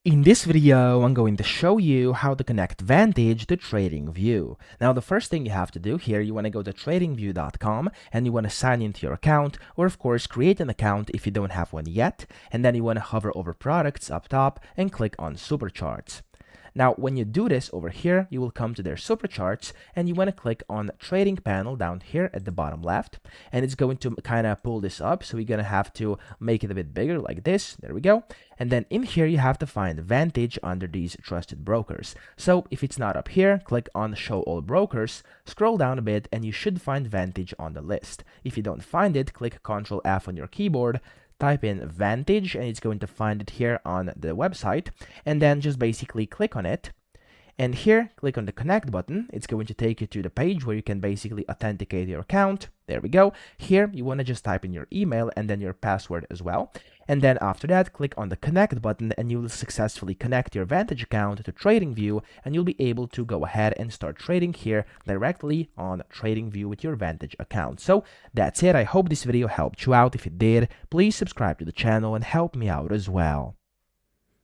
In this video, I'm going to show you how to connect Vantage to TradingView. Now, the first thing you have to do here, you want to go to TradingView.com and you want to sign into your account, or of course, create an account if you don't have one yet. And then you want to hover over Products up top and click on Supercharts. Now, when you do this over here, you will come to their supercharts and you want to click on trading panel down here at the bottom left, and it's going to kind of pull this up. So we're going to have to make it a bit bigger like this. There we go. And then in here, you have to find Vantage under these trusted brokers. So if it's not up here, click on show all brokers, scroll down a bit, and you should find Vantage on the list. If you don't find it, click Ctrl F on your keyboard, type in Vantage, and it's going to find it here on the website, and then just basically click on it. And here, click on the connect button. It's going to take you to the page where you can basically authenticate your account. There we go. Here, you want to just type in your email and then your password as well. And then after that, click on the connect button and you will successfully connect your Vantage account to TradingView, and you'll be able to go ahead and start trading here directly on TradingView with your Vantage account. So that's it. I hope this video helped you out. If it did, please subscribe to the channel and help me out as well.